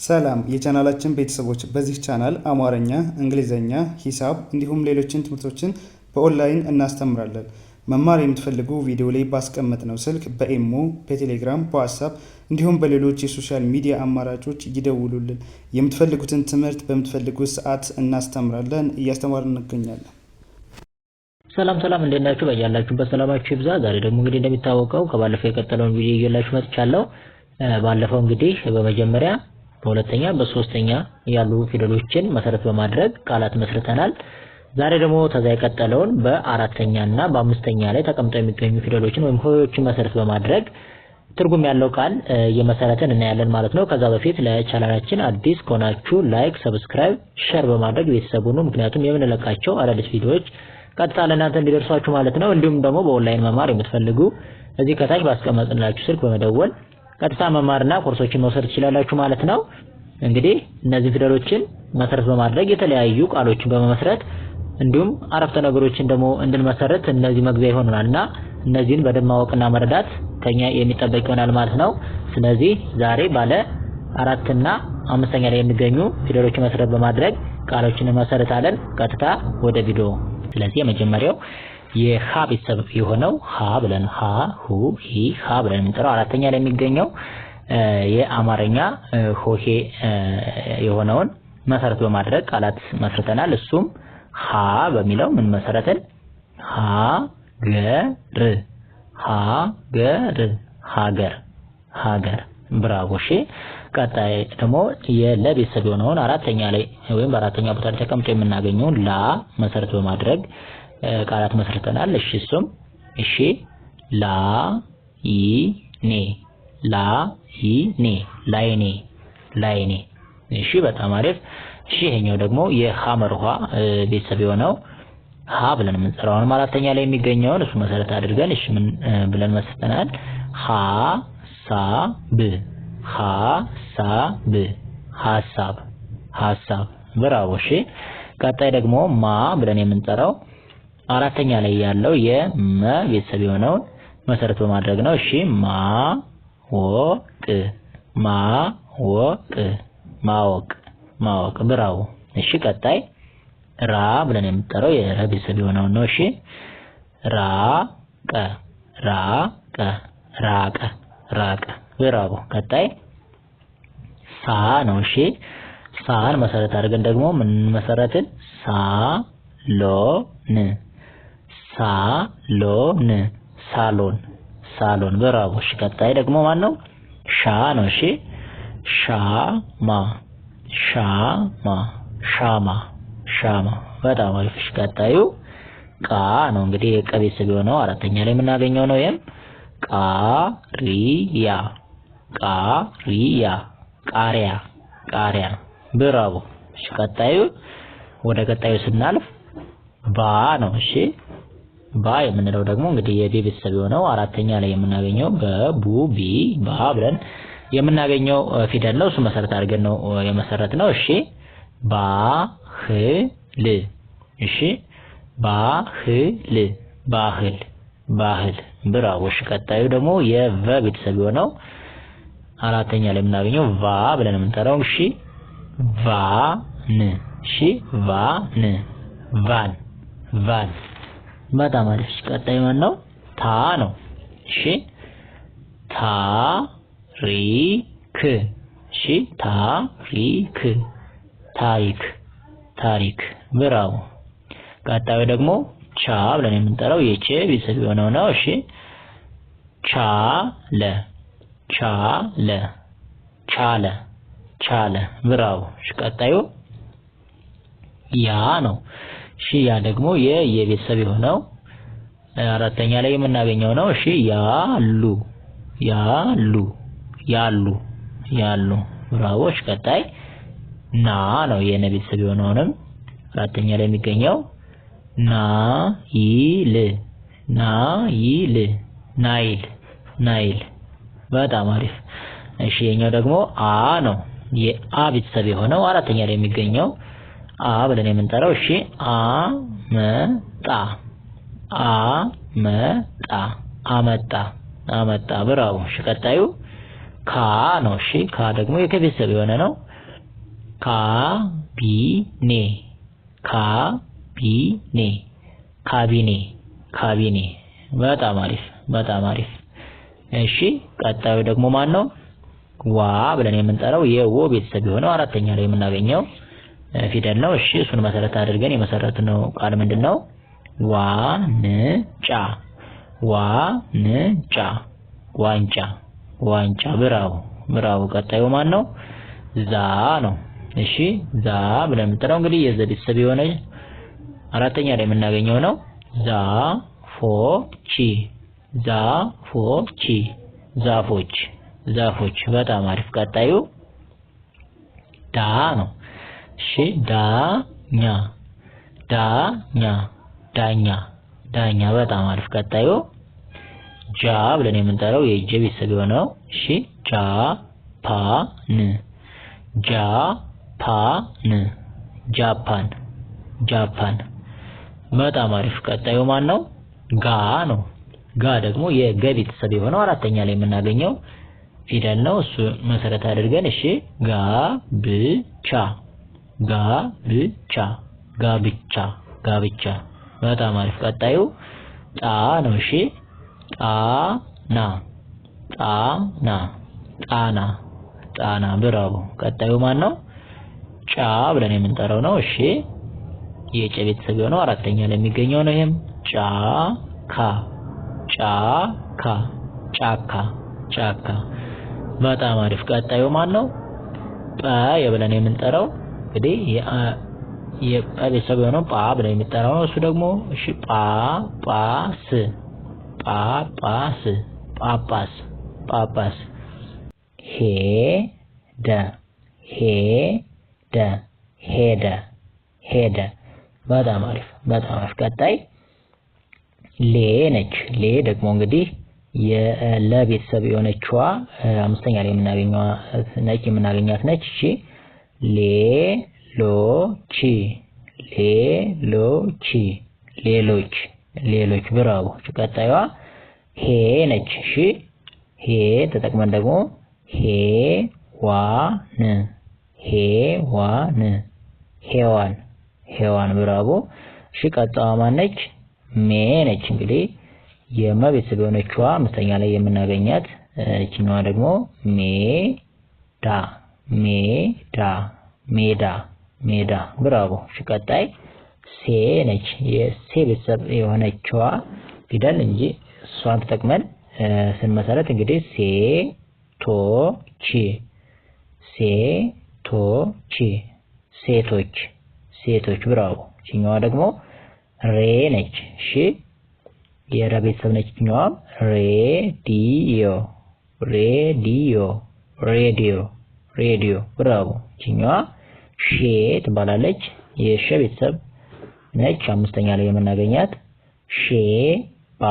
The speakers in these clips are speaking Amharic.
ሰላም የቻናላችን ቤተሰቦች በዚህ ቻናል አማርኛ፣ እንግሊዘኛ፣ ሂሳብ እንዲሁም ሌሎችን ትምህርቶችን በኦንላይን እናስተምራለን። መማር የምትፈልጉ ቪዲዮ ላይ ባስቀመጥነው ስልክ በኢሞ፣ በቴሌግራም፣ በዋትስአፕ እንዲሁም በሌሎች የሶሻል ሚዲያ አማራጮች ይደውሉልን። የምትፈልጉትን ትምህርት በምትፈልጉት ሰዓት እናስተምራለን፣ እያስተማርን እንገኛለን። ሰላም እንዴት ናችሁ? በያላችሁበት ሰላማችሁ ይብዛ። ዛሬ ደግሞ እንግዲህ እንደሚታወቀው ከባለፈው የቀጠለውን ቪዲዮ እየላችሁ መጥቻለሁ። ባለፈው እንግዲህ በመጀመሪያ በሁለተኛ በሶስተኛ ያሉ ፊደሎችን መሰረት በማድረግ ቃላት መስርተናል። ዛሬ ደግሞ ተዛ የቀጠለውን በአራተኛ እና በአምስተኛ ላይ ተቀምጠው የሚገኙ ፊደሎችን ወይም ሆሄዎችን መሰረት በማድረግ ትርጉም ያለው ቃል እየመሰረትን እናያለን ማለት ነው። ከዛ በፊት ለቻናላችን አዲስ ከሆናችሁ ላይክ፣ ሰብስክራይብ፣ ሼር በማድረግ ቤተሰብ ሁኑ። ምክንያቱም የምንለቃቸው አዳዲስ ቪዲዮዎች ቀጥታ ለእናንተ እንዲደርሷችሁ ማለት ነው። እንዲሁም ደግሞ በኦንላይን መማር የምትፈልጉ እዚህ ከታች ባስቀመጥንላችሁ ስልክ በመደወል ቀጥታ መማርና ኮርሶችን መውሰድ ትችላላችሁ ማለት ነው። እንግዲህ እነዚህ ፊደሎችን መሰረት በማድረግ የተለያዩ ቃሎችን በመመስረት እንዲሁም አረፍተ ነገሮችን ደግሞ እንድንመሰረት እነዚህ መግቢያ ይሆናልና እነዚህን በደንብ ማወቅና መረዳት ከኛ የሚጠበቅ ይሆናል ማለት ነው። ስለዚህ ዛሬ ባለ አራትና አምስተኛ ላይ የሚገኙ ፊደሎችን መሰረት በማድረግ ቃሎችን እንመሰርታለን። ቀጥታ ወደ ቪዲዮ። ስለዚህ የመጀመሪያው የሃ ቤተሰብ የሆነው ሃ ብለን ሃ ሁ ሂ ሃ ብለን የምንጠራው አራተኛ ላይ የሚገኘው የአማርኛ ሆሄ የሆነውን መሰረት በማድረግ ቃላት መስርተናል። እሱም ሃ በሚለው ምን መሰረትን? ሀገር ሀገር። ብራቮ። እሺ ቀጣይ ደግሞ የለ ቤተሰብ የሆነውን አራተኛ ላይ ወይም በአራተኛ ቦታ ላይ ተቀምጦ የምናገኘውን ላ መሰረት በማድረግ ቃላት መስርተናል። እሺ እሱም እሺ ላይኔ። እሺ በጣም አሪፍ። እሺ ይሄኛው ደግሞ የሐመር ውሃ ቤተሰብ የሆነው ሀ ብለን የምንጠራውን አራተኛ ላይ የሚገኘውን እሱ መሰረት አድርገን እሺ ምን ብለን መስርተናል? ሐሳብ። ብራቮ። እሺ ቀጣይ ደግሞ ማ ብለን የምንጠራው አራተኛ ላይ ያለው የመ ቤተሰብ የሆነውን መሰረት በማድረግ ነው። እሺ ማወቅ። ብራቮ። እሺ ቀጣይ ራ ብለን የምንጠራው የረ ቤተሰብ የሆነውን ነው። እሺ ራቀ። ብራቮ። ቀጣይ ሳ ነው። እሺ ሳን መሰረት አድርገን ደግሞ ምን መሰረትን? ሳሎን። ብራቮ። እሺ ቀጣይ ደግሞ ማን ነው? ሻ ነው። እሺ ሻማ። በጣም አሪፍ። እሺ ቀጣዩ ቃ ነው። እንግዲህ የቀ ቤተሰብ የሆነው አራተኛ ላይ የምናገኘው ነው። ይሄም ቃሪያ። ብራቮ። እሺ ቀጣዩ ወደ ቀጣዩ ስናልፍ ባ ነው። እሺ ባ የምንለው ደግሞ እንግዲህ የቤ ቤተሰብ የሆነው አራተኛ ላይ የምናገኘው ቢ ባ ብለን የምናገኘው ፊደል ነው። እሱ መሰረት አድርገን ነው የመሰረት ነው። እሺ ባህል። እሺ ባህል። ብራቮ። እሺ ቀጣዩ ደግሞ የቨ ቤተሰብ የሆነው አራተኛ ላይ የምናገኘው ቫ ብለን የምንጠራው እሺ ቫን። በጣም አሪፍ። ቀጣይ ማን ነው? ታ ነው። እሺ ታሪክ። እሺ ታሪክ። ብራቮ። ቀጣዩ ደግሞ ቻ ብለን የምንጠራው የቼ ቤተሰብ የሆነው ነው። እሺ ቻለ። ብራቮ። እሺ ቀጣዩ ያ ነው። እሺ ያ ደግሞ የቤተሰብ የሆነው አራተኛ ላይ የምናገኘው ነው። እሺ ያሉ። ብራቮ። እሺ ቀጣይ ና ነው። የነ ቤተሰብ የሆነውንም አራተኛ ላይ የሚገኘው ናይል። በጣም አሪፍ። እሺ የኛው ደግሞ አ ነው። የአ ቤተሰብ የሆነው አራተኛ ላይ የሚገኘው አ ብለን የምንጠራው እሺ አመጣ። ብራቮ። እሺ ቀጣዩ ካ ነው። እሺ ካ ደግሞ የከቤተሰብ የሆነ ነው። ካቢኔ ካቢኔ ካቢኔ ካቢኔ በጣም አሪፍ እሺ ቀጣዩ ደግሞ ማን ነው ዋ ብለን የምንጠራው የወ ቤተሰብ የሆነው አራተኛ ላይ የምናገኘው ፊደል ነው እሺ እሱን መሰረት አድርገን የመሰረትነው ቃል ምንድነው ዋንጫ ዋንጫ ብራው ቀጣዩ ማን ነው ዛ ነው እሺ ዛ ብለን የምንጠራው እንግዲህ የዘ ቤተሰብ የሆነ አራተኛ ላይ የምናገኘው ነው ዛፎች በጣም አሪፍ ቀጣዩ ዳ ነው እሺ ዳኛ በጣም አሪፍ ቀጣዩ ጃ ብለን የምንጠራው የጀ ቤተሰብ የሆነው እሺ ጃፓን በጣም አሪፍ ቀጣዩ ማን ነው ጋ ነው ጋ ደግሞ የገ ቤተሰብ የሆነው አራተኛ ላይ የምናገኘው ፊደል ነው እሱ መሰረት አድርገን እሺ ጋብቻ በጣም አሪፍ ቀጣዩ ጣ ነው እሺ ጣና ብራው ቀጣዩ ማን ነው ጫ ብለን የምንጠራው ነው እሺ የጨ ቤተሰብ የሆነው አራተኛ ላይ የሚገኘው ነው ይሄም ጫካ በጣም አሪፍ ቀጣዩ ማን ነው ጳ ብለን የምንጠራው እንግዲህ የጳ ቤተሰብ የሆነው ጳ ብለን የምንጠራው ነው እሱ ደግሞ እሺ ጳጳስ ሄደ በጣም አሪፍ ቀጣይ ሌ ነች ሌ ደግሞ እንግዲህ የለ ቤተሰብ የሆነችዋ አምስተኛ ላይ የምናገኛት ነች እሺ ሌሎች ብራው ቀጣይዋ ሄ ነች እሺ ሄ ተጠቅመን ደግሞ ሄዋን ብራው እሺ ቀጣይዋ ማን ነች ሜ ነች እንግዲህ የመ ቤተሰብ የሆነችዋ አምስተኛ ላይ የምናገኛት እቺኛዋ ደግሞ ሜዳ ብራው እሺ ቀጣይ ሴ ነች የሴ ቤተሰብ የሆነችዋ ፊደል እንጂ እሷን ተጠቅመን ስንመሰረት እንግዲህ ሴቶች ብራው እቺኛዋ ደግሞ ሬ ነች እሺ የረ ቤተሰብ ነች እቺኛዋ ሬዲዮ ብራው እቺኛዋ ሼ ትባላለች የሸ ቤተሰብ ነች አምስተኛ ላይ የምናገኛት ሼባ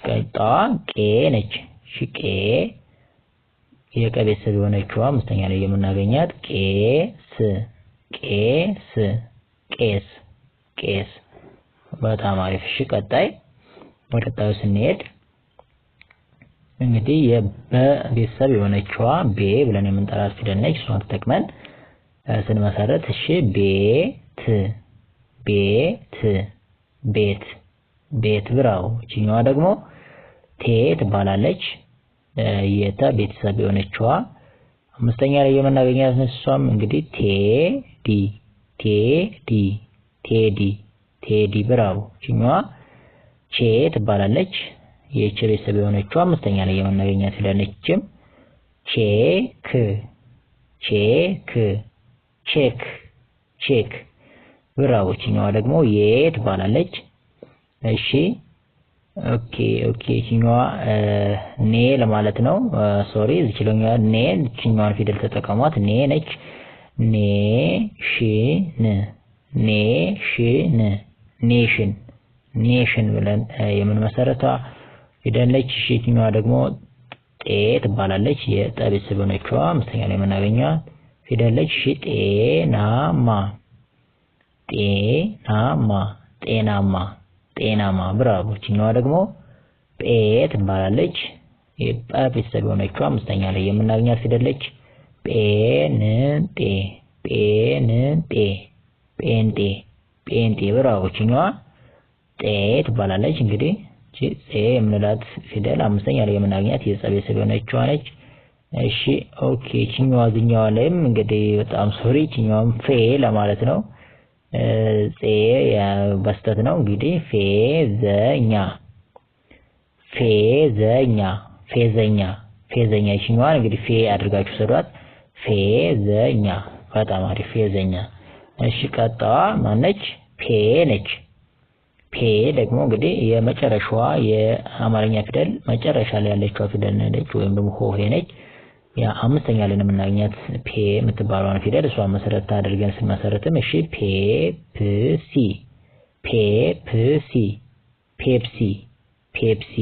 ቀጣዋ ቄ ነች ቄ የቀ ቤተሰብ የሆነችዋ አምስተኛ ላይ የምናገኛት ቄስ በጣም አሪፍ እሺ ቀጣይ ወደ ቀጣዩ ስንሄድ እንግዲህ የበ ቤተሰብ የሆነችዋ ቤ ብለን የምንጠራት ፊደል ነች እሷን ተጠቅመን ስንመሰረት እሺ ቤት ብራው እቺኛዋ ደግሞ ቴ ትባላለች የተ ቤተሰብ የሆነችዋ አምስተኛ ላይ የምናገኛት እሷም እንግዲህ ቴዲ ብራው እቺኛዋ ቼ ትባላለች የቼ ቤተሰብ የሆነችዋ አምስተኛ ላይ የምናገኛት ስለነችም ቼክ ብራው እቺኛዋ ደግሞ የ ትባላለች እሺ ኦኬ እቺኛዋ ኔ ለማለት ነው ሶሪ እዚችኛዋ ኔ እቺኛዋን ፊደል ተጠቀሟት ኔ ነች ኔሽን ብለን የምንመሰረተው ፊደል ነች እሺ እቺኛዋ ደግሞ ጤ ትባላለች የጠ ቤተሰብ የሆነችዋ አምስተኛ ላይ የምናገኛት ፊደል ነች እሺ ጤናማ ብራቮ እቺኛዋ ደግሞ ጴ ትባላለች የጳ ቤተሰብ የሆነችው አምስተኛ ላይ የምናገኛት ፊደል ነች። ጴንጤ ጴንጤ ጴንጤ ጴንጤ ብራዎችኛዋ ጤ ትባላለች። እንግዲህ ጤ የምንላት ፊደል አምስተኛ ላይ የምናገኛት የጸ ቤተሰብ የሆነችው ነች። እሺ ኦኬ ቺኛዋ ዝኛዋ ላይም እንግዲህ በጣም ሶሪ ቺኛዋም ፌ ለማለት ነው። ጼ በስተት ነው እንግዲህ ፌዘኛ ፌዘኛ ፌዘኛ ፌዘኛ ቺኛዋ እንግዲህ ፌ አድርጋችሁ ሰዷት ፌዘኛ በጣም አሪፍ ፌዘኛ። እሺ ቀጣዋ ማነች? ፔ ነች። ፔ ደግሞ እንግዲህ የመጨረሻዋ የአማርኛ ፊደል መጨረሻ ላይ ያለችው ፊደል ነች ወይም ደግሞ ሆሄ ነች። ያ አምስተኛ ላይ የምናገኛት ፔ የምትባለውን ፊደል እሷን መሰረት አድርገን ስንመሰርትም እሺ ፔፕሲ ፔፕሲ ፔፕሲ ፔፕሲ